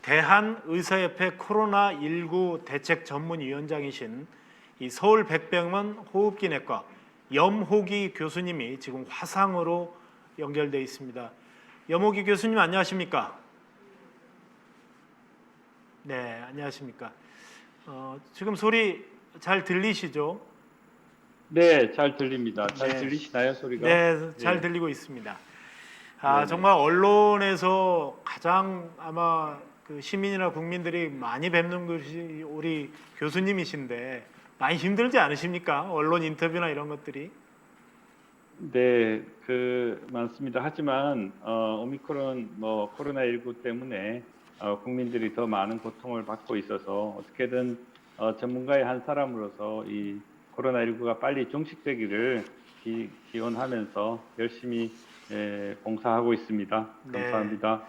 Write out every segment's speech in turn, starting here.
대한의사협회 코로나19 대책 전문위원장이신 이 서울 백병원 호흡기내과 염호기 교수님이 지금 화상으로 연결되어 있습니다. 염호기 교수님 안녕하십니까? 네, 안녕하십니까? 지금 소리 잘 들리시죠? 네, 잘 들립니다. 잘 네. 들리시나요, 소리가? 네, 잘 예. 들리고 있습니다. 네네. 정말 언론에서 가장 아마 그 시민이나 국민들이 많이 뵙는 것이 우리 교수님이신데 많이 힘들지 않으십니까? 언론 인터뷰나 이런 것들이. 네, 많습니다. 하지만 오미크론 코로나19 때문에 국민들이 더 많은 고통을 받고 있어서 어떻게든 전문가의 한 사람으로서 이 코로나19가 빨리 종식되기를 기원하면서 열심히 봉사하고 있습니다. 네. 감사합니다.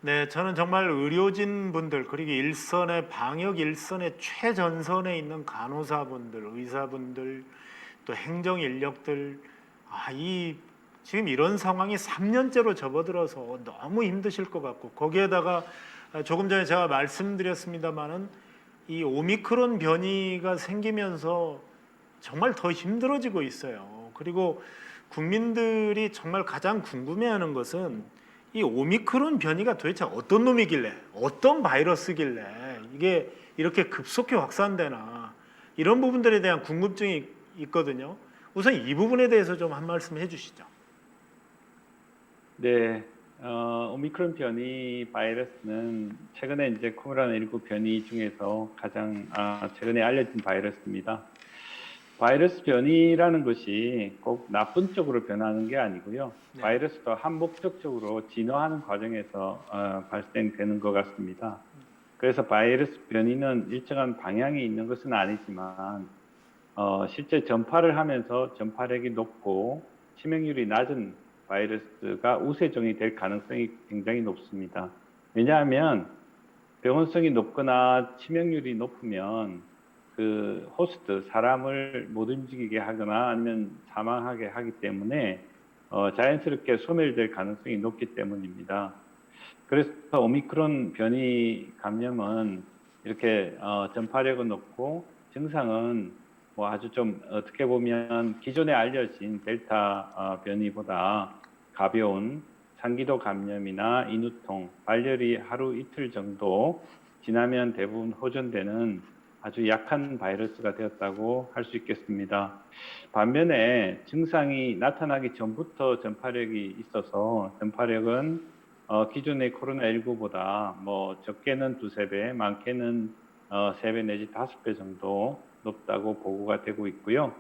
네, 저는 정말 의료진 분들 그리고 일선의 방역 일선의 최전선에 있는 간호사분들, 의사분들, 또 행정 인력들, 이 지금 이런 상황이 3년째로 접어들어서 너무 힘드실 것 같고 거기에다가 조금 전에 제가 말씀드렸습니다마는 이 오미크론 변이가 생기면서 정말 더 힘들어지고 있어요. 그리고 국민들이 정말 가장 궁금해하는 것은 이 오미크론 변이가 도대체 어떤 놈이길래, 어떤 바이러스길래 이게 이렇게 급속히 확산되나 이런 부분들에 대한 궁금증이 있거든요. 우선 이 부분에 대해서 좀 한 말씀 해주시죠. 네, 오미크론 변이 바이러스는 최근에 이제 코로나19 변이 중에서 가장 최근에 알려진 바이러스입니다. 바이러스 변이라는 것이 꼭 나쁜 쪽으로 변하는 게 아니고요. 네. 바이러스도 한목적적으로 진화하는 과정에서 발생되는 것 같습니다. 그래서 바이러스 변이는 일정한 방향이 있는 것은 아니지만 실제 전파를 하면서 전파력이 높고 치명률이 낮은 바이러스가 우세종이 될 가능성이 굉장히 높습니다. 왜냐하면 병원성이 높거나 치명률이 높으면 그 호스트 사람을 못 움직이게 하거나 아니면 사망하게 하기 때문에 자연스럽게 소멸될 가능성이 높기 때문입니다. 그래서 오미크론 변이 감염은 이렇게 전파력은 높고 증상은 아주 좀 어떻게 보면 기존에 알려진 델타 변이보다 가벼운 상기도 감염이나 인후통, 발열이 하루 이틀 정도 지나면 대부분 호전되는 아주 약한 바이러스가 되었다고 할 수 있겠습니다. 반면에 증상이 나타나기 전부터 전파력이 있어서 전파력은 기존의 코로나19보다 적게는 2~3배, 많게는 3배 내지 5배 정도 높다고 보고가 되고 있고요.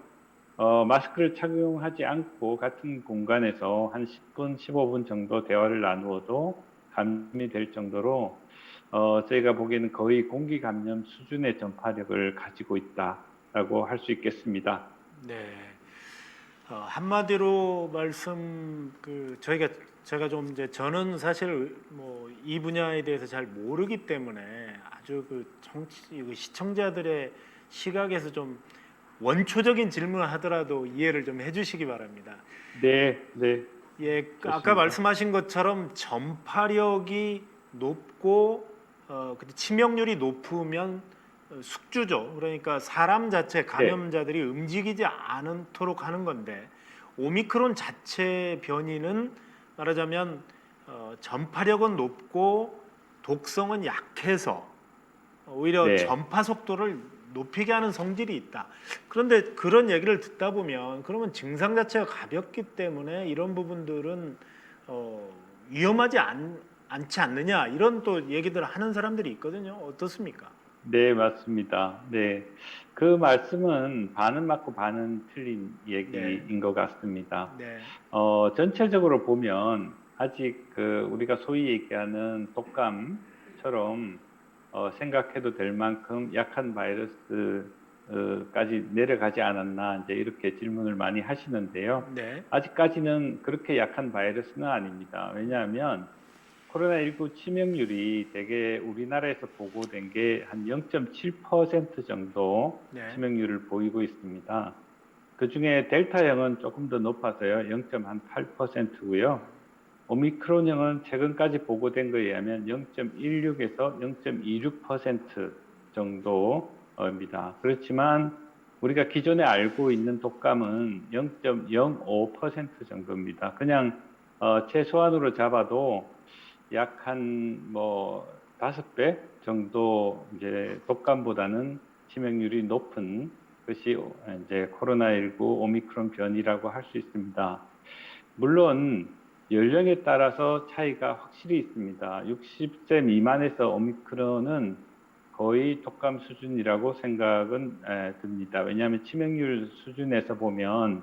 마스크를 착용하지 않고 같은 공간에서 한 10분, 15분 정도 대화를 나누어도 감염이 될 정도로 저희가 보기에는 거의 공기 감염 수준의 전파력을 가지고 있다라고 할 수 있겠습니다. 네. 한마디로 제가 좀 이제 저는 사실 이 분야에 대해서 잘 모르기 때문에 아주 시청자들의 시각에서 좀 원초적인 질문을 하더라도 이해를 좀 해주시기 바랍니다. 네, 네. 예, 좋습니다. 아까 말씀하신 것처럼 전파력이 높고 치명률이 높으면 숙주죠. 그러니까 사람 자체 감염자들이 움직이지 않도록 하는 건데 오미크론 자체 변이는 말하자면 전파력은 높고 독성은 약해서 오히려 네. 전파 속도를 높이게 하는 성질이 있다. 그런데 그런 얘기를 듣다 보면 그러면 증상 자체가 가볍기 때문에 이런 부분들은 위험하지 않지 않느냐 이런 또 얘기들을 하는 사람들이 있거든요. 어떻습니까? 네, 맞습니다. 네. 그 말씀은 반은 맞고 반은 틀린 얘기인 것 같습니다. 네. 전체적으로 보면 아직 우리가 소위 얘기하는 독감처럼 생각해도 될 만큼 약한 바이러스까지 내려가지 않았나 이제 이렇게 질문을 많이 하시는데요. 네. 아직까지는 그렇게 약한 바이러스는 아닙니다. 왜냐하면 코로나19 치명률이 대개 우리나라에서 보고된 게 한 0.7% 정도 네. 치명률을 보이고 있습니다. 그 중에 델타형은 조금 더 높아서요. 0.8%고요. 오미크론형은 최근까지 보고된 거에 의하면 0.16에서 0.26% 정도입니다. 그렇지만 우리가 기존에 알고 있는 독감은 0.05% 정도입니다. 그냥 최소한으로 잡아도 약 한 뭐 5배 정도 이제 독감보다는 치명률이 높은 것이 이제 코로나19 오미크론 변이라고 할 수 있습니다. 물론 연령에 따라서 차이가 확실히 있습니다. 60세 미만에서 오미크론은 거의 독감 수준이라고 생각은 듭니다. 왜냐하면 치명률 수준에서 보면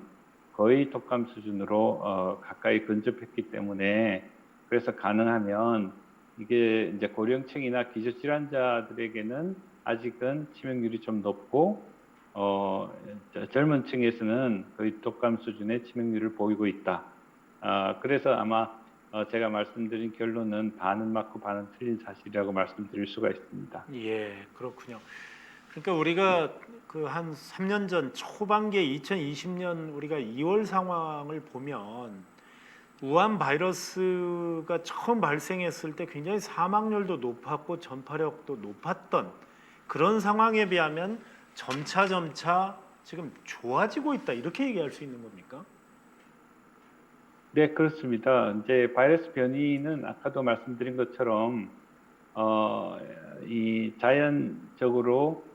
거의 독감 수준으로 가까이 근접했기 때문에 그래서 가능하면 이게 이제 고령층이나 기저질환자들에게는 아직은 치명률이 좀 높고 젊은 층에서는 거의 독감 수준의 치명률을 보이고 있다. 그래서 아마 제가 말씀드린 결론은 반은 맞고 반은 틀린 사실이라고 말씀드릴 수가 있습니다. 예, 그렇군요. 그러니까 우리가 그 한 3년 전 초반기에 2020년 우리가 2월 상황을 보면 우한 바이러스가 처음 발생했을 때 굉장히 사망률도 높았고 전파력도 높았던 그런 상황에 비하면 점차 지금 좋아지고 있다 이렇게 얘기할 수 있는 겁니까? 네, 그렇습니다. 이제 바이러스 변이는 아까도 말씀드린 것처럼 이 자연적으로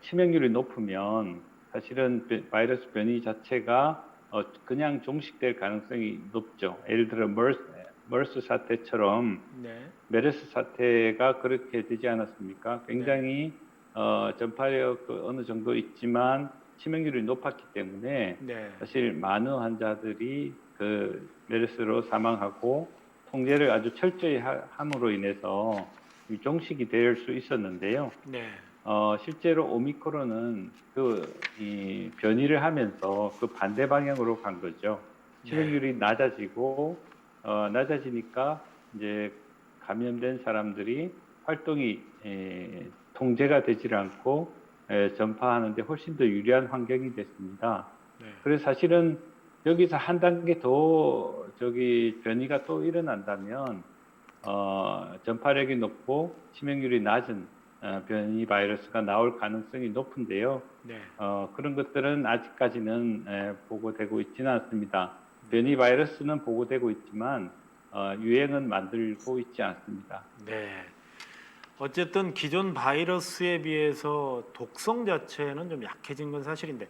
치명률이 높으면 사실은 바이러스 변이 자체가 그냥 종식될 가능성이 높죠. 예를 들어 머스 사태처럼 네, 메르스 사태가 그렇게 되지 않았습니까? 네, 굉장히 전파력 어느 정도 있지만 치명률이 높았기 때문에 네, 사실 많은 환자들이 그 메르스로 사망하고 통제를 아주 철저히 함으로 인해서 종식이 될 수 있었는데요. 네, 실제로 오미크론은 이 변이를 하면서 그 반대 방향으로 간 거죠. 네, 치명률이 낮아지고 낮아지니까 이제 감염된 사람들이 활동이 통제가 되질 않고 전파하는데 훨씬 더 유리한 환경이 됐습니다. 네, 그래서 사실은 여기서 한 단계 더 변이가 또 일어난다면 전파력이 높고 치명률이 낮은 변이 바이러스가 나올 가능성이 높은데요. 네. 그런 것들은 아직까지는 보고되고 있지는 않습니다. 변이 바이러스는 보고되고 있지만 유행은 만들고 있지 않습니다. 네. 어쨌든 기존 바이러스에 비해서 독성 자체는 좀 약해진 건 사실인데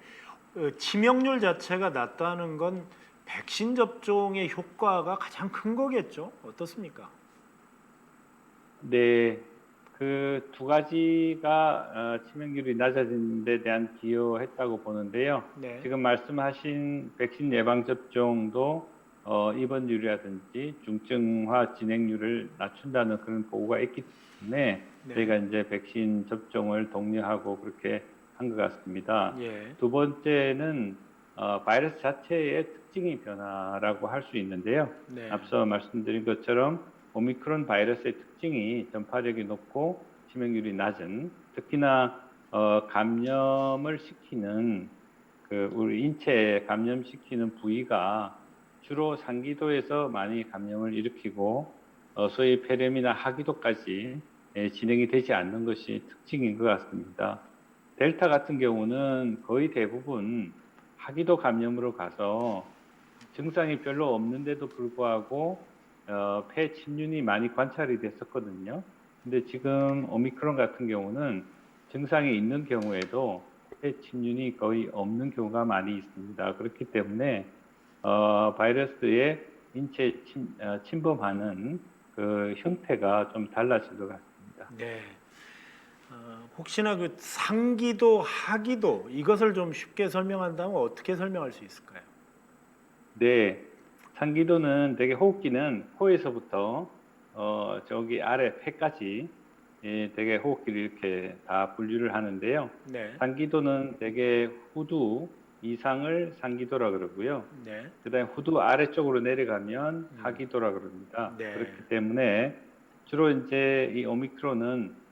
치명률 자체가 낮다는 건 백신 접종의 효과가 가장 큰 거겠죠? 어떻습니까? 네, 그 두 가지가 치명률이 낮아지는 데 대한 기여했다고 보는데요. 네, 지금 말씀하신 백신 예방 접종도 입원율이라든지 중증화 진행률을 낮춘다는 그런 보고가 있기 때문에 네, 저희가 이제 백신 접종을 독려하고 그렇게 한 것 같습니다. 예, 두 번째는 바이러스 자체의 특징이 변화라고 할 수 있는데요. 네, 앞서 말씀드린 것처럼 오미크론 바이러스의 특징이 전파력이 높고 치명률이 낮은, 특히나 감염을 시키는 우리 인체에 감염시키는 부위가 주로 상기도에서 많이 감염을 일으키고 소위 폐렴이나 하기도까지 진행이 되지 않는 것이 특징인 것 같습니다. 델타 같은 경우는 거의 대부분 하기도 감염으로 가서 증상이 별로 없는데도 불구하고 폐 침륜이 많이 관찰이 됐었거든요. 근데 지금 오미크론 같은 경우는 증상이 있는 경우에도 폐 침륜이 거의 없는 경우가 많이 있습니다. 그렇기 때문에 바이러스의 인체에 침범하는 그 형태가 좀 달라진 것 같습니다. 네. 혹시나 그 상기도, 하기도 이것을 좀 쉽게 설명한다면 어떻게 설명할 수 있을까요? 네, 상기도는 되게 호흡기는 코에서부터 저기 아래 폐까지 되게 호흡기를 이렇게 다 분류를 하는데요. 네, 상기도는 되게 후두 이상을 상기도라 그러고요. 네, 그다음에 후두 아래쪽으로 내려가면 하기도라 그럽니다. 네, 그렇기 때문에 주로 이제 이 오미크론은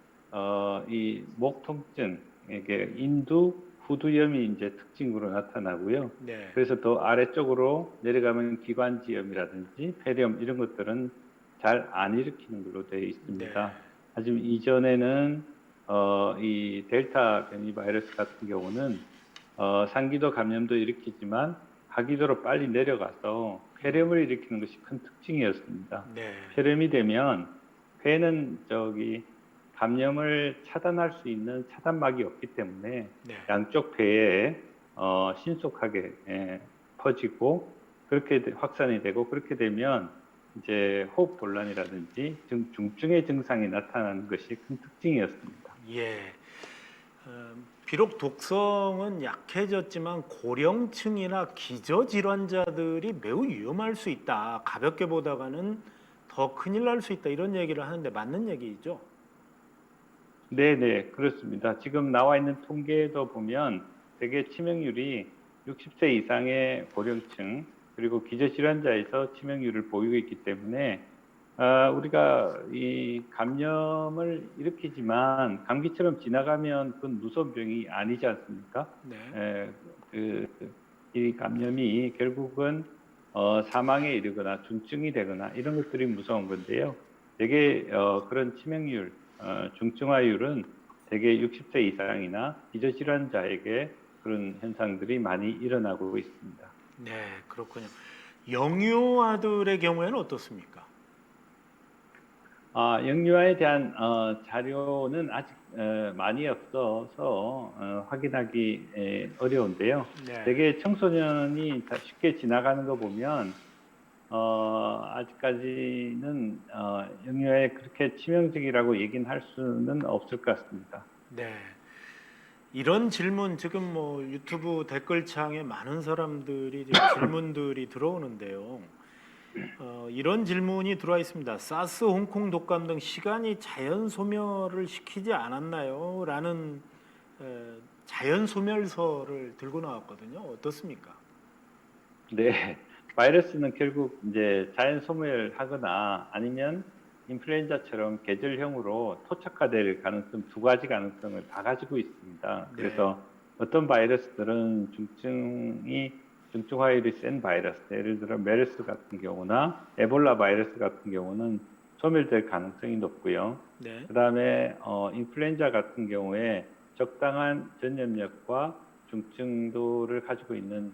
이 목 통증, 이게 인두 후두염이 이제 특징으로 나타나고요. 네. 그래서 더 아래쪽으로 내려가면 기관지염이라든지 폐렴 이런 것들은 잘 안 일으키는 걸로 되어 네. 있습니다. 하지만 이전에는 이 델타 변이 바이러스 같은 경우는 상기도 감염도 일으키지만 하기도로 빨리 내려가서 폐렴을 일으키는 것이 큰 특징이었습니다. 네. 폐렴이 되면 폐는 감염을 차단할 수 있는 차단막이 없기 때문에 네. 양쪽 폐에 신속하게 퍼지고 그렇게 확산이 되고 그렇게 되면 이제 호흡 곤란이라든지 중증의 증상이 나타나는 것이 큰 특징이었습니다. 예. 비록 독성은 약해졌지만 고령층이나 기저질환자들이 매우 위험할 수 있다. 가볍게 보다가는 더 큰일 날 수 있다. 이런 얘기를 하는데 맞는 얘기죠? 네, 그렇습니다. 지금 나와 있는 통계에도 보면 대개 치명률이 60세 이상의 고령층 그리고 기저질환자에서 치명률을 보이고 있기 때문에 우리가 이 감염을 일으키지만 감기처럼 지나가면 그건 무서운 병이 아니지 않습니까? 네. 이 감염이 결국은 사망에 이르거나 중증이 되거나 이런 것들이 무서운 건데요. 대개 그런 치명률, 중증화율은 대개 60세 이상이나 기저질환자에게 그런 현상들이 많이 일어나고 있습니다. 네, 그렇군요. 영유아들의 경우에는 어떻습니까? 영유아에 대한 자료는 아직 많이 없어서 확인하기 어려운데요. 네. 대개 청소년이 쉽게 지나가는 거 보면 아직까지는 영유아에 그렇게 치명적이라고 얘기는 할 수는 없을 것 같습니다. 네. 이런 질문 지금 뭐 유튜브 댓글창에 많은 사람들이 지금 질문들이 들어오는데요. 이런 질문이 들어와 있습니다. 사스, 홍콩 독감 등 시간이 자연 소멸을 시키지 않았나요? 라는 자연 소멸설을 들고 나왔거든요. 어떻습니까? 네, 바이러스는 결국 이제 자연 소멸하거나 아니면 인플루엔자처럼 계절형으로 토착화될 가능성 두 가지 가능성을 다 가지고 있습니다. 네. 그래서 어떤 바이러스들은 중증화율이 센 바이러스, 예를 들어 메르스 같은 경우나 에볼라 바이러스 같은 경우는 소멸될 가능성이 높고요. 네. 그다음에 인플루엔자 같은 경우에 적당한 전염력과 중증도를 가지고 있는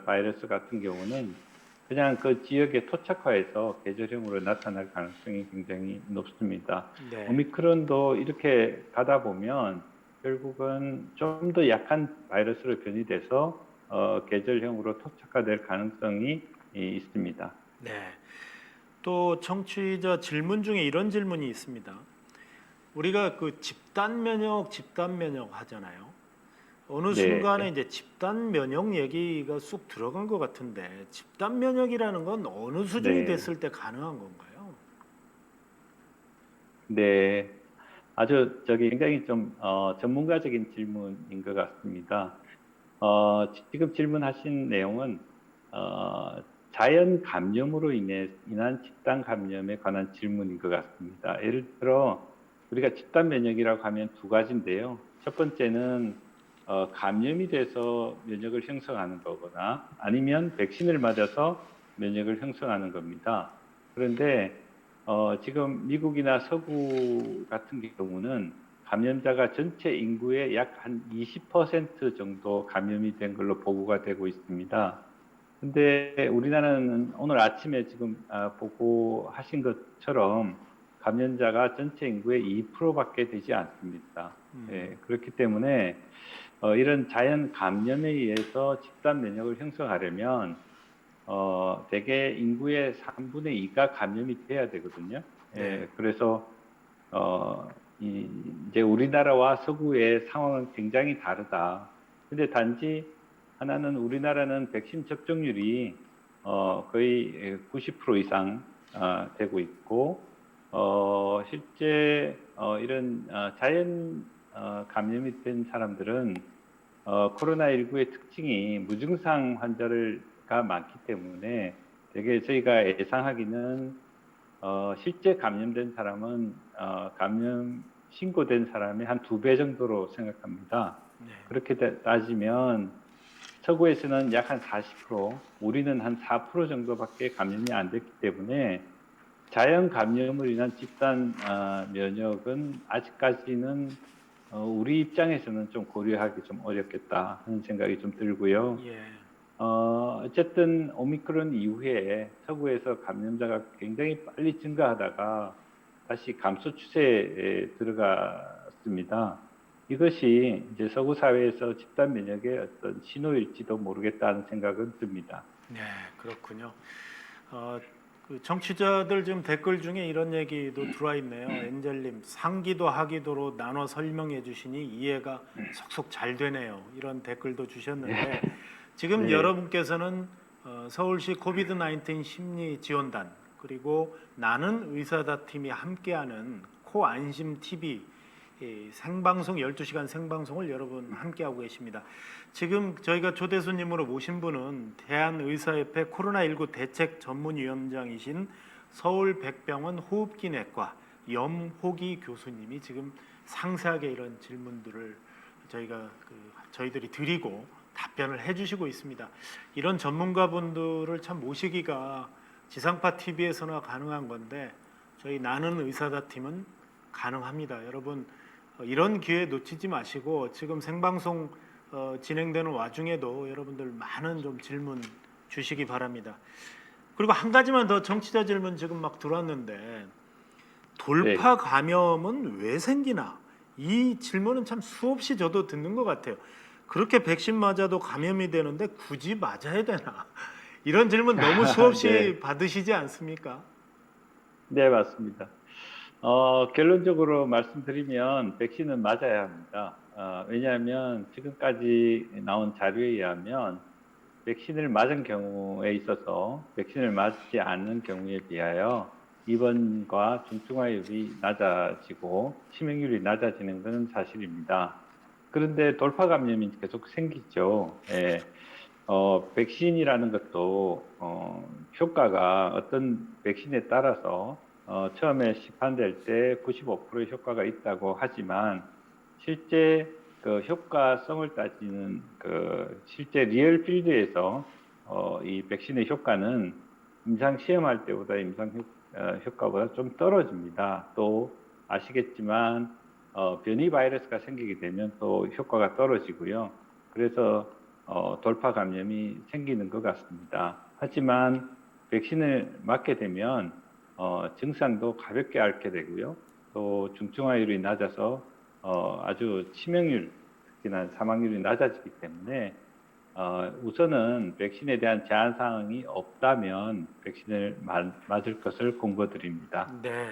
바이러스 같은 경우는 그냥 그 지역에 토착화해서 계절형으로 나타날 가능성이 굉장히 높습니다. 네. 오미크론도 이렇게 가다 보면 결국은 좀 더 약한 바이러스로 변이돼서 계절형으로 토착화될 가능성이 있습니다. 네. 또 청취자 질문 중에 이런 질문이 있습니다. 우리가 그 집단 면역 하잖아요. 어느 순간에 네. 이제 집단 면역 얘기가 쑥 들어간 것 같은데 집단 면역이라는 건 어느 수준이 네. 됐을 때 가능한 건가요? 네. 아주 굉장히 좀 전문가적인 질문인 것 같습니다. 지금 질문하신 내용은 자연 감염으로 인한 집단 감염에 관한 질문인 것 같습니다. 예를 들어 우리가 집단 면역이라고 하면 두 가지인데요. 첫 번째는 감염이 돼서 면역을 형성하는 거거나 아니면 백신을 맞아서 면역을 형성하는 겁니다. 그런데 지금 미국이나 서구 같은 경우는 감염자가 전체 인구의 약 한 20% 정도 감염이 된 걸로 보고가 되고 있습니다. 근데 우리나라는 오늘 아침에 지금 보고하신 것처럼 감염자가 전체 인구의 2%밖에 되지 않습니다. 예, 그렇기 때문에 이런 자연 감염에 의해서 집단 면역을 형성하려면 대개 인구의 3분의 2가 감염이 돼야 되거든요. 네. 예, 그래서 이제 우리나라와 서구의 상황은 굉장히 다르다. 근데 단지 하나는 우리나라는 백신 접종률이 거의 90% 이상 되고 있고 실제 이런 자연 감염이 된 사람들은 코로나19의 특징이 무증상 환자가 많기 때문에 되게 저희가 예상하기는 실제 감염된 사람은 감염 신고된 사람의 한 2배 정도로 생각합니다. 네. 그렇게 따지면 서구에서는 약 한 40%, 우리는 한 4% 정도밖에 감염이 안 됐기 때문에 자연 감염으로 인한 집단 면역은 아직까지는 우리 입장에서는 좀 고려하기 좀 어렵겠다 하는 생각이 좀 들고요. 예. 어쨌든 오미크론 이후에 서구에서 감염자가 굉장히 빨리 증가하다가 다시 감소 추세에 들어갔습니다. 이것이 이제 서구 사회에서 집단 면역의 어떤 신호일지도 모르겠다는 생각은 듭니다. 네, 그렇군요. 그 청취자들 지금 댓글 중에 이런 얘기도 들어와 있네요. 엔젤님, 상기도 하기도로 나눠 설명해 주시니 이해가 속속 잘 되네요. 이런 댓글도 주셨는데 지금 네. 여러분께서는 서울시 코비드 19 심리 지원단 그리고 나는 의사다 팀이 함께하는 코안심 TV 생방송 12시간 생방송을 여러분 함께하고 계십니다. 지금 저희가 초대 손님으로 모신 분은 대한의사협회 코로나19 대책 전문위원장이신 서울백병원 호흡기내과 염호기 교수님이 지금 상세하게 이런 질문들을 저희들이 드리고 답변을 해주시고 있습니다. 이런 전문가분들을 참 모시기가 지상파 TV에서나 가능한 건데 저희 나는 의사다 팀은 가능합니다. 여러분 이런 기회 놓치지 마시고 지금 생방송 진행되는 와중에도 여러분들 많은 좀 질문 주시기 바랍니다. 그리고 한 가지만 더 정치자 질문 지금 막 들어왔는데 돌파 감염은 왜 생기나? 이 질문은 참 수없이 저도 듣는 것 같아요. 그렇게 백신 맞아도 감염이 되는데 굳이 맞아야 되나? 이런 질문 너무 수없이 네. 받으시지 않습니까? 네, 맞습니다. 결론적으로 말씀드리면 백신은 맞아야 합니다. 왜냐하면 지금까지 나온 자료에 의하면 백신을 맞은 경우에 있어서 백신을 맞지 않는 경우에 비하여 입원과 중증화율이 낮아지고 치명률이 낮아지는 것은 사실입니다. 그런데 돌파 감염이 계속 생기죠. 예. 백신이라는 것도 효과가 어떤 백신에 따라서 처음에 시판될 때 95%의 효과가 있다고 하지만 실제 그 효과성을 따지는 그 실제 리얼 필드에서 이 백신의 효과는 임상 시험할 때보다 효과보다 좀 떨어집니다. 또 아시겠지만 변이 바이러스가 생기게 되면 또 효과가 떨어지고요. 그래서 돌파 감염이 생기는 것 같습니다. 하지만 백신을 맞게 되면 증상도 가볍게 앓게 되고요. 또 중증화율이 낮아서 아주 치명률, 특히나 사망률이 낮아지기 때문에 우선은 백신에 대한 제한 사항이 없다면 백신을 맞을 것을 권고드립니다. 네.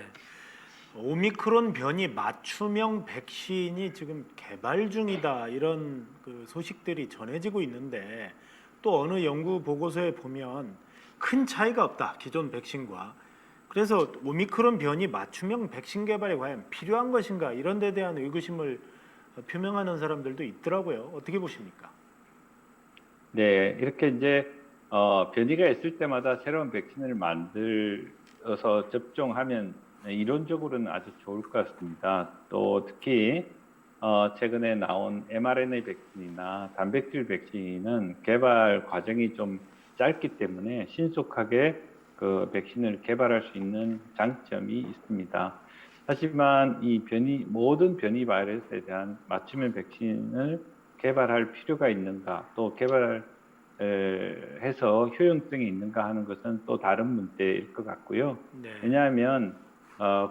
오미크론 변이 맞춤형 백신이 지금 개발 중이다 이런 그 소식들이 전해지고 있는데 또 어느 연구 보고서에 보면 큰 차이가 없다 기존 백신과 그래서 오미크론 변이 맞춤형 백신 개발이 과연 필요한 것인가 이런 데 대한 의구심을 표명하는 사람들도 있더라고요. 어떻게 보십니까? 네, 이렇게 이제 변이가 있을 때마다 새로운 백신을 만들어서 접종하면 이론적으로는 아주 좋을 것 같습니다. 또 특히 최근에 나온 mRNA 백신이나 단백질 백신은 개발 과정이 좀 짧기 때문에 신속하게 그 백신을 개발할 수 있는 장점이 있습니다. 하지만 모든 변이 바이러스에 대한 맞춤형 백신을 개발할 필요가 있는가, 또 개발해서 효용성이 있는가 하는 것은 또 다른 문제일 것 같고요. 네. 왜냐하면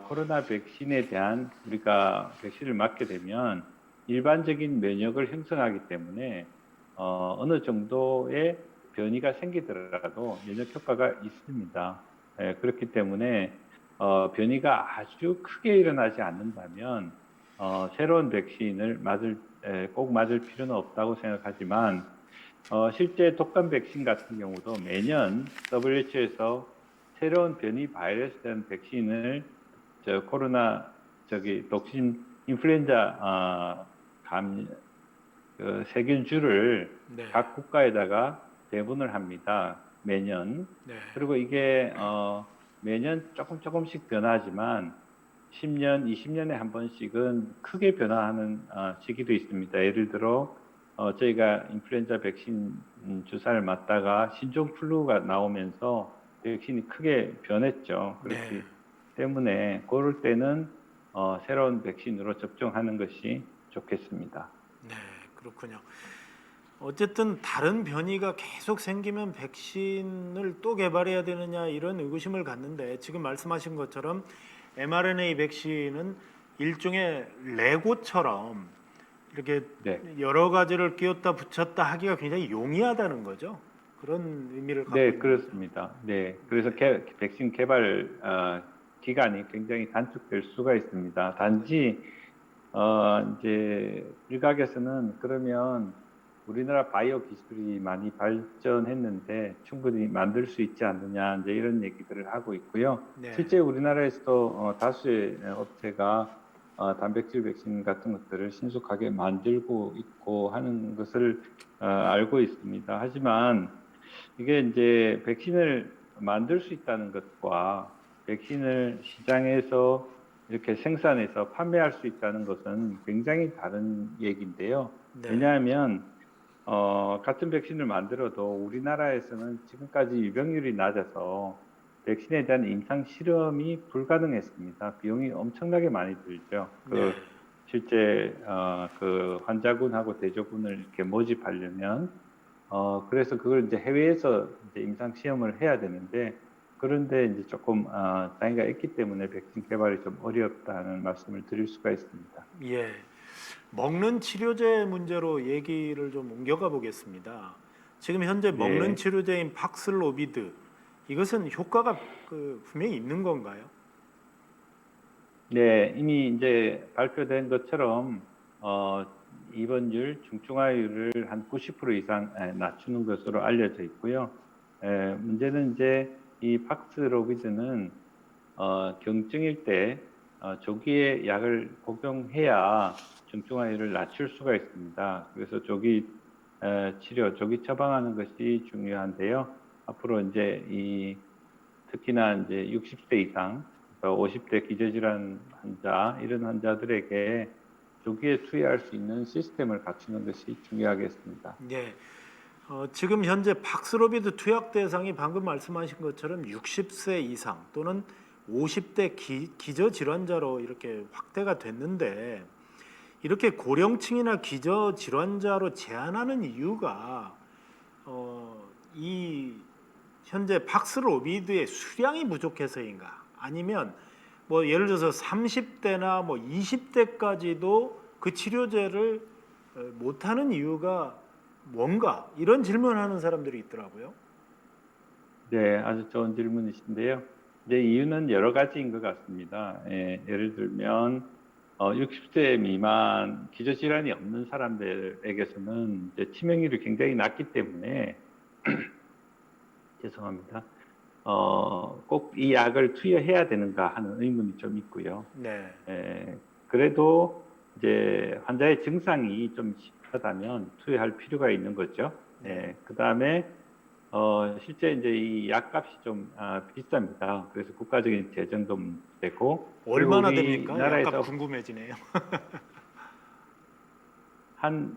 코로나 백신에 대한 우리가 백신을 맞게 되면 일반적인 면역을 형성하기 때문에 어느 정도의 변이가 생기더라도 면역 효과가 있습니다. 그렇기 때문에 변이가 아주 크게 일어나지 않는다면 새로운 백신을 꼭 맞을 필요는 없다고 생각하지만 실제 독감 백신 같은 경우도 매년 WHO에서 새로운 변이 바이러스에 대한 백신을 독신 인플루엔자 세균주를 네. 각 국가에다가 배분을 합니다. 매년. 네. 그리고 이게 매년 조금씩 변하지만 10년, 20년에 한 번씩은 크게 변화하는 시기도 있습니다. 예를 들어 저희가 인플루엔자 백신 주사를 맞다가 신종 플루가 나오면서 백신이 크게 변했죠. 네, 그렇기 때문에 그럴 때는 새로운 백신으로 접종하는 것이 좋겠습니다. 네, 그렇군요. 어쨌든 다른 변이가 계속 생기면 백신을 또 개발해야 되느냐 이런 의구심을 갖는데 지금 말씀하신 것처럼 mRNA 백신은 일종의 레고처럼 이렇게 네. 여러 가지를 끼웠다 붙였다 하기가 굉장히 용이하다는 거죠. 그런 의미를 갖고 네, 있는 거죠. 그렇습니다. 네, 그래서 백신 개발 기간이 굉장히 단축될 수가 있습니다. 단지 이제 일각에서는 그러면 우리나라 바이오 기술이 많이 발전했는데 충분히 만들 수 있지 않느냐 이제 이런 얘기들을 하고 있고요. 네, 실제 우리나라에서도 다수의 업체가 단백질 백신 같은 것들을 신속하게 만들고 있고 하는 것을 알고 있습니다. 하지만 이게 이제 백신을 만들 수 있다는 것과 백신을 시장에서 이렇게 생산해서 판매할 수 있다는 것은 굉장히 다른 얘기인데요. 네, 왜냐하면 같은 백신을 만들어도 우리나라에서는 지금까지 유병률이 낮아서 백신에 대한 임상 실험이 불가능했습니다. 비용이 엄청나게 많이 들죠. 네, 실제 그 환자군하고 대조군을 이렇게 모집하려면 그래서 그걸 이제 해외에서 이제 임상 시험을 해야 되는데 그런데 이제 조금 나이가 있기 때문에 백신 개발이 좀 어렵다는 말씀을 드릴 수가 있습니다. 예. 먹는 치료제 문제로 얘기를 좀 옮겨가 보겠습니다. 지금 현재 먹는 네, 치료제인 팍슬로비드 이것은 효과가 분명히 있는 건가요? 네, 이미 이제 발표된 것처럼 어, 입원율, 중증화율을 한 90% 이상 낮추는 것으로 알려져 있고요. 문제는 이제 이 팍스로비드는 경증일 때 조기에 약을 복용해야 중증화율을 낮출 수가 있습니다. 그래서 조기 치료, 조기 처방하는 것이 중요한데요. 앞으로 이제 특히나 이제 60세 이상, 50대 기저질환 환자 이런 환자들에게 조기에 투여할 수 있는 시스템을 갖추는 것이 중요하겠습니다. 예. 지금 현재 팍스로비드 투약 대상이 방금 말씀하신 것처럼 60세 이상 또는 50대 기저질환자로 이렇게 확대가 됐는데 이렇게 고령층이나 기저질환자로 제한하는 이유가 이 현재 팍스로비드의 수량이 부족해서인가? 아니면 뭐 예를 들어서 30대나 뭐 20대까지도 그 치료제를 못하는 이유가 뭔가? 이런 질문하는 사람들이 있더라고요. 네, 아주 좋은 질문이신데요. 이제 이유는 여러 가지인 것 같습니다. 예를 들면 60세 미만 기저질환이 없는 사람들에게서는 이제 치명률이 굉장히 낮기 때문에 죄송합니다. 꼭 이 약을 투여해야 되는가 하는 의문이 좀 있고요. 네, 그래도 이제 환자의 증상이 좀 심하다면 투여할 필요가 있는 거죠. 네. 그 다음에 실제 이제 이 약값이 좀 비쌉니다. 그래서 국가적인 재정도 문제고 그리고 얼마나 됩니까? 약간 우리나라에서 궁금해지네요. 한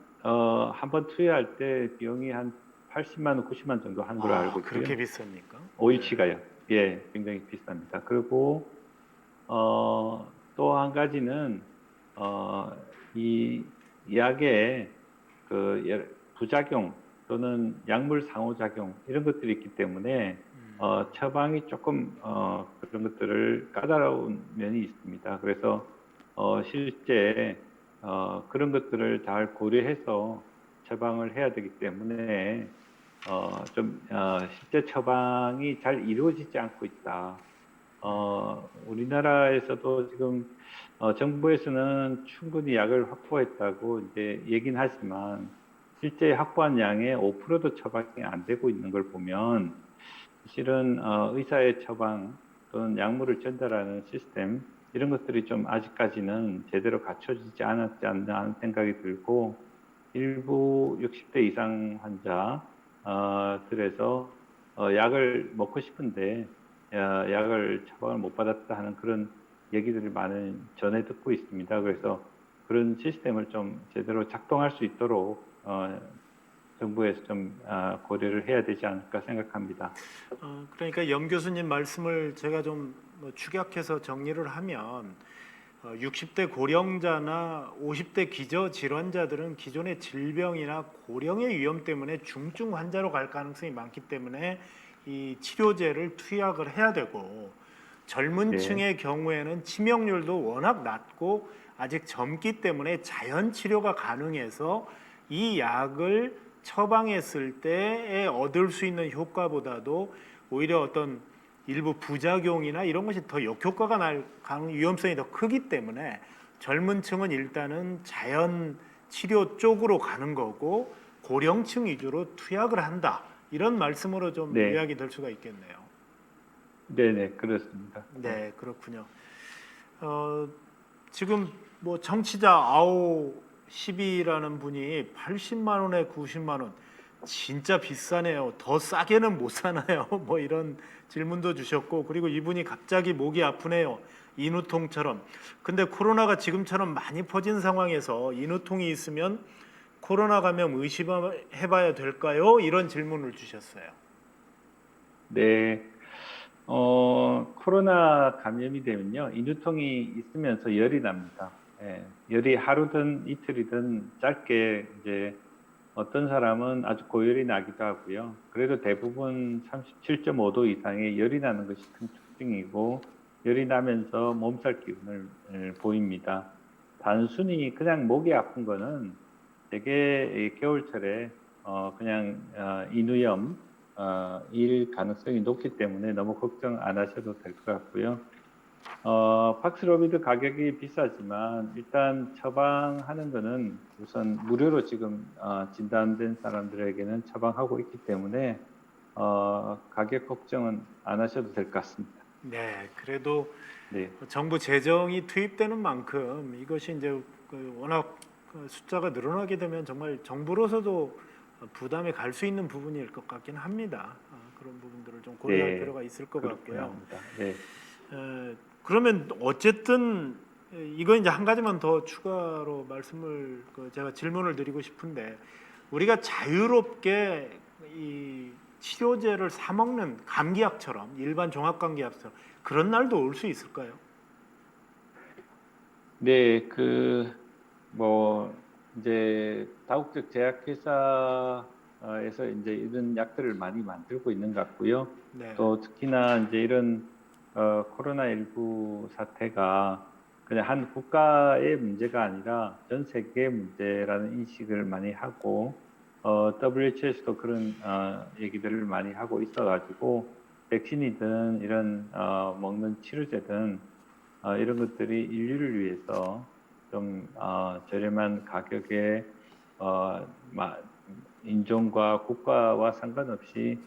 번 투여할 때 비용이 한 80만 원, 90만 원 정도 하는 걸로 아, 알고 있고요. 그렇게 비쌉니까? 네. 오일치가요. 예, 굉장히 비쌉니다. 그리고 또 한 가지는 이 약의 부작용 또는 약물 상호작용 이런 것들이 있기 때문에 처방이 조금 그런 것들을 까다로운 면이 있습니다. 그래서 실제 그런 것들을 잘 고려해서 처방을 해야 되기 때문에 실제 처방이 잘 이루어지지 않고 있다. 우리나라에서도 지금 정부에서는 충분히 약을 확보했다고 이제 얘기는 하지만 실제 확보한 양의 5%도 처방이 안 되고 있는 걸 보면 사실은 의사의 처방 또는 약물을 전달하는 시스템 이런 것들이 좀 아직까지는 제대로 갖춰지지 않았지 않나 하는 생각이 들고 일부 60대 이상 환자들에서 약을 먹고 싶은데 약을 처방을 못 받았다 하는 그런 얘기들을 많이 전해 듣고 있습니다. 그래서 그런 시스템을 좀 제대로 작동할 수 있도록 정부에서 좀 고려를 해야 되지 않을까 생각합니다. 그러니까 염 교수님 말씀을 제가 좀뭐 축약해서 정리를 하면 60대 고령자나 50대 기저 질환자들은 기존의 질병이나 고령의 위험 때문에 중증 환자로 갈 가능성이 많기 때문에 이 치료제를 투약을 해야 되고 젊은 네, 층의 경우에는 치명률도 워낙 낮고 아직 젊기 때문에 자연 치료가 가능해서 이 약을 처방했을 때에 얻을 수 있는 효과보다도 오히려 어떤 일부 부작용이나 이런 것이 더 역효과가 날 위험성이 더 크기 때문에 젊은 층은 일단은 자연 치료 쪽으로 가는 거고 고령층 위주로 투약을 한다. 이런 말씀으로 좀 네, 요약이 될 수가 있겠네요. 네, 네, 그렇습니다. 네, 네, 그렇군요. 어, 지금 뭐 청취자 아오 12라는 분이 80만 원에 90만 원 진짜 비싸네요. 더 싸게는 못 사나요? 뭐 이런 질문도 주셨고 그리고 이분이 갑자기 목이 아프네요. 인후통처럼. 근데 코로나가 지금처럼 많이 퍼진 상황에서 인후통이 있으면 코로나 감염 의심해봐야 될까요? 이런 질문을 주셨어요. 네. 코로나 감염이 되면요, 인후통이 있으면서 열이 납니다. 예, 열이 하루든 이틀이든 짧게 이제 어떤 사람은 아주 고열이 나기도 하고요. 그래도 대부분 37.5도 이상의 열이 나는 것이 큰 특징이고, 열이 나면서 몸살 기운을 보입니다. 단순히 그냥 목이 아픈 거는 되게 이 겨울철에 그냥 인후염 일 가능성이 높기 때문에 너무 걱정 안 하셔도 될 것 같고요. 팍스로비드 가격이 비싸지만 일단 처방하는 거는 우선 무료로 지금 진단된 사람들에게는 처방하고 있기 때문에 가격 걱정은 안 하셔도 될 것 같습니다. 네, 그래도 네, 정부 재정이 투입되는 만큼 이것이 이제 워낙 숫자가 늘어나게 되면 정말 정부로서도 부담에 갈 수 있는 부분일 것 같긴 합니다. 그런 부분들을 좀 고려할 네, 필요가 있을 것 그렇긴 같고요. 합니다. 네, 그러면 어쨌든 이거 이제 한 가지만 더 추가로 말씀을 제가 질문을 드리고 싶은데 우리가 자유롭게 이 치료제를 사 먹는 감기약처럼 일반 종합감기약처럼 그런 날도 올 수 있을까요? 네, 뭐 이제 다국적 제약회사에서 이제 이런 약들을 많이 만들고 있는 것 같고요. 네. 또 특히나 이제 이런 코로나19 사태가 그냥 한 국가의 문제가 아니라 전 세계의 문제라는 인식을 많이 하고 WHO에서도 그런 얘기들을 많이 하고 있어가지고 백신이든 이런 먹는 치료제든 이런 것들이 인류를 위해서 좀 저렴한 가격에 인종과 국가와 상관없이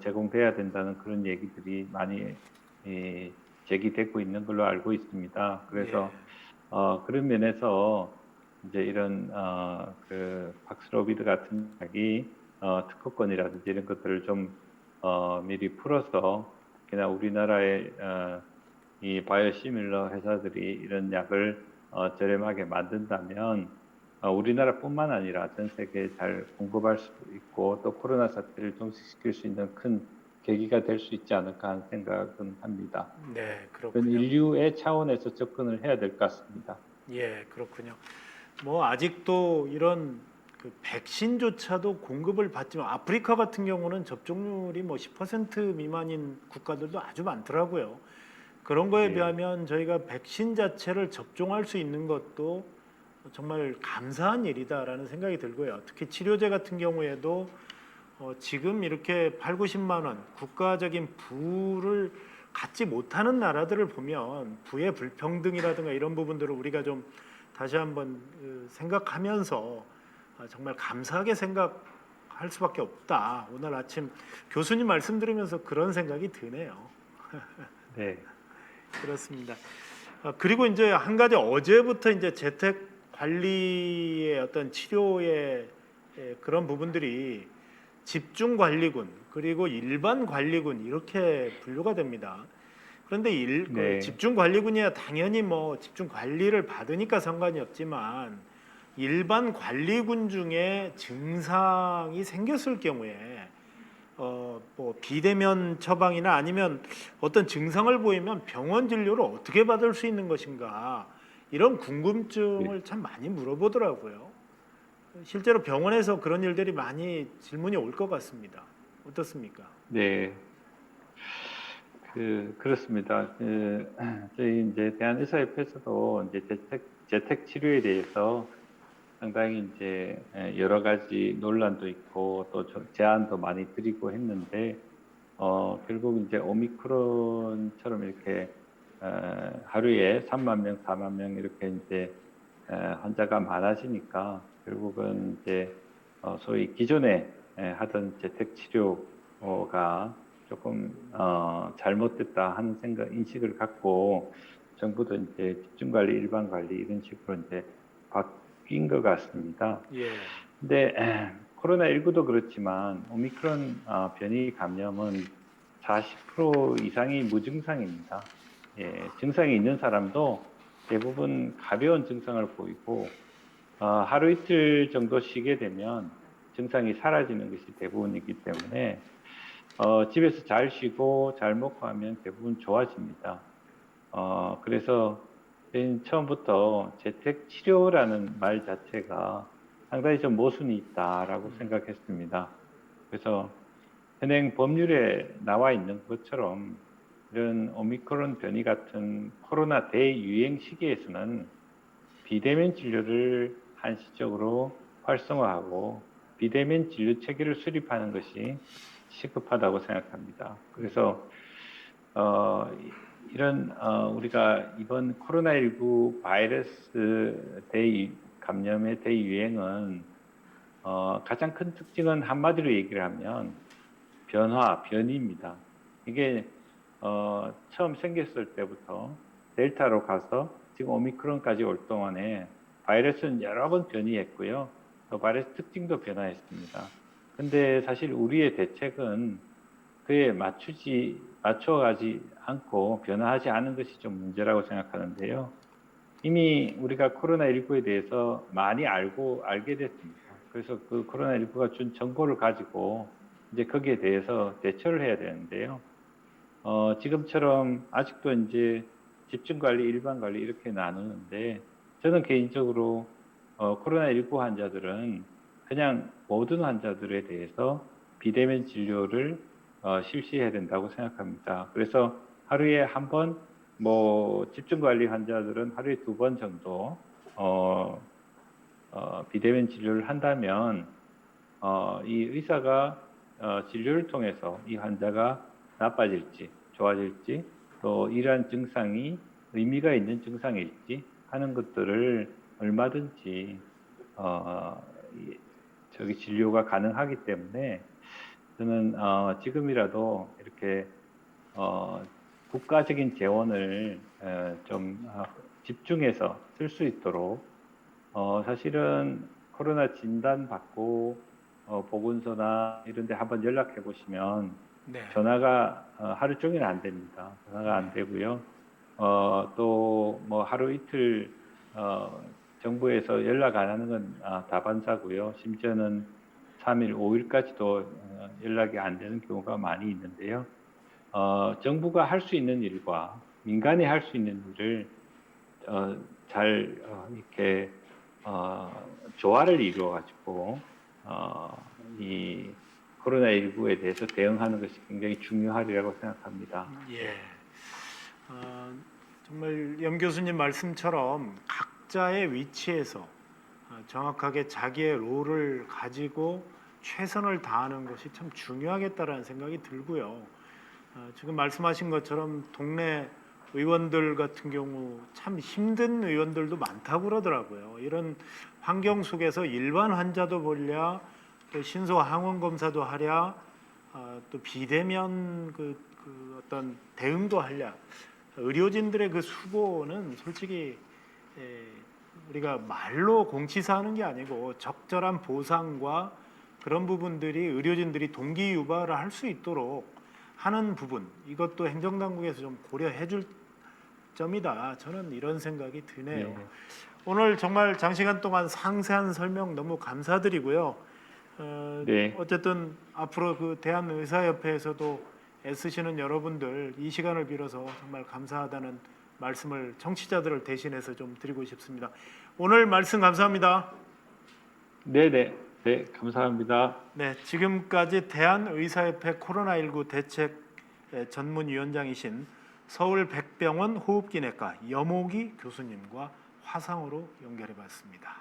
제공돼야 된다는 그런 얘기들이 많이 제기되고 있는 걸로 알고 있습니다. 예. 그래서 그런 면에서 이제 이런 그 박스로비드 같은 약이 특허권이라든지 이런 것들을 좀 미리 풀어서 특히나 우리나라의 이 바이오시밀러 회사들이 이런 약을 저렴하게 만든다면 우리나라뿐만 아니라 전 세계에 잘 공급할 수 있고 또 코로나 사태를 종식시킬 수 있는 큰 계기가 될 수 있지 않을까 하는 생각은 합니다. 네, 그건 그렇군요. 인류의 차원에서 접근을 해야 될 것 같습니다. 예, 그렇군요. 뭐 아직도 이런 그 백신조차도 공급을 받지만 아프리카 같은 경우는 접종률이 뭐 10% 미만인 국가들도 아주 많더라고요. 그런 거에 네, 비하면 저희가 백신 자체를 접종할 수 있는 것도 정말 감사한 일이다라는 생각이 들고요. 특히 치료제 같은 경우에도 지금 이렇게 8, 90만 원 국가적인 부를 갖지 못하는 나라들을 보면 부의 불평등이라든가 이런 부분들을 우리가 좀 다시 한번 생각하면서 정말 감사하게 생각할 수밖에 없다. 오늘 아침 교수님 말씀 들으면서 그런 생각이 드네요. 네, 그렇습니다. 그리고 이제 한 가지 어제부터 이제 재택 관리의 어떤 치료의 그런 부분들이 집중 관리군 그리고 일반 관리군 이렇게 분류가 됩니다. 그런데 네. 집중관리군이야 당연히 뭐 집중관리를 받으니까 상관이 없지만 일반 관리군 중에 증상이 생겼을 경우에 뭐 비대면 처방이나 아니면 어떤 증상을 보이면 병원 진료를 어떻게 받을 수 있는 것인가 이런 네. 궁금증을 참 많이 물어보더라고요. 실제로 병원에서 그런 일들이 많이 질문이 올 것 같습니다. 어떻습니까? 네. 그렇습니다. 저희 이제 대한의사협회에서도 이제 재택 치료에 대해서 상당히 이제 여러 가지 논란도 있고 또 제안도 많이 드리고 했는데 결국 이제 오미크론처럼 이렇게 하루에 3만 명, 4만 명 이렇게 이제 환자가 많아지니까 결국은 이제 소위 기존에 하던 재택 치료가 조금 잘못됐다 하는 인식을 갖고 정부도 이제 집중 관리, 일반 관리 이런 식으로 이제 바뀐 것 같습니다. 예, 근데 코로나19도 그렇지만 오미크론 변이 감염은 40% 이상이 무증상입니다. 예, 증상이 있는 사람도 대부분 가벼운 증상을 보이고 하루 이틀 정도 쉬게 되면 증상이 사라지는 것이 대부분이기 때문에 집에서 잘 쉬고 잘 먹고 하면 대부분 좋아집니다. 그래서 저희는 처음부터 재택 치료라는 말 자체가 상당히 좀 모순이 있다라고 생각했습니다. 그래서 현행 법률에 나와 있는 것처럼 이런 오미크론 변이 같은 코로나 대유행 시기에서는 비대면 진료를 한시적으로 활성화하고 비대면 진료 체계를 수립하는 것이 시급하다고 생각합니다. 그래서 이런 우리가 이번 코로나19 바이러스 감염의 대유행은 가장 큰 특징은 한마디로 얘기를 하면 변이입니다. 이게 처음 생겼을 때부터 델타로 가서 지금 오미크론까지 올 동안에 바이러스는 여러 번 변이했고요. 또 바이러스 특징도 변화했습니다. 근데 사실 우리의 대책은 그에 맞춰가지 않고 변화하지 않은 것이 좀 문제라고 생각하는데요. 이미 우리가 코로나19에 대해서 많이 알게 됐습니다. 그래서 그 코로나19가 준 정보를 가지고 이제 거기에 대해서 대처를 해야 되는데요. 지금처럼 아직도 이제 집중 관리, 일반 관리 이렇게 나누는데 저는 개인적으로 코로나19 환자들은 그냥 모든 환자들에 대해서 비대면 진료를 실시해야 된다고 생각합니다. 그래서 하루에 한 번, 뭐 집중 관리 환자들은 하루에 2번 정도 비대면 진료를 한다면 이 의사가 진료를 통해서 이 환자가 나빠질지 좋아질지 또 이러한 증상이 의미가 있는 증상일지 하는 것들을 얼마든지 저기 진료가 가능하기 때문에 저는 지금이라도 이렇게 국가적인 재원을 좀 집중해서 쓸 수 있도록 사실은 코로나 진단 받고 보건소나 이런 데 한번 연락해 보시면 네, 전화가 하루 종일 안 됩니다. 전화가 안 되고요. 또 뭐 하루 이틀 정부에서 연락 안 하는 건 다반사고요. 심지어는 3일, 5일까지도 연락이 안 되는 경우가 많이 있는데요. 정부가 할 수 있는 일과 민간이 할 수 있는 일을 잘 이렇게 조화를 이루어 가지고 이 코로나19에 대해서 대응하는 것이 굉장히 중요하리라고 생각합니다. 예. 어, 정말 염 교수님 말씀처럼 각자의 위치에서 정확하게 자기의 롤을 가지고 최선을 다하는 것이 참 중요하겠다라는 생각이 들고요. 지금 말씀하신 것처럼 동네 의원들 같은 경우 참 힘든 의원들도 많다고 그러더라고요. 이런 환경 속에서 일반 환자도 보랴, 또 신속 항원 검사도 하랴, 또 비대면 그 어떤 대응도 하랴. 의료진들의 그 수고는 솔직히 우리가 말로 공치사하는 게 아니고 적절한 보상과 그런 부분들이 의료진들이 동기 유발을 할 수 있도록 하는 부분, 이것도 행정당국에서 좀 고려해 줄 점이다. 저는 이런 생각이 드네요. 네. 오늘 정말 장시간 동안 상세한 설명 너무 감사드리고요. 네. 어쨌든 앞으로 그 대한의사협회에서도 애쓰시는 여러분들 이 시간을 빌어서 정말 감사하다는 말씀을 청취자들을 대신해서 좀 드리고 싶습니다. 오늘 말씀 감사합니다. 네네. 네, 감사합니다. 네, 지금까지 대한의사협회 코로나19 대책 전문위원장이신 서울 백병원 호흡기내과 염옥이 교수님과 화상으로 연결해봤습니다.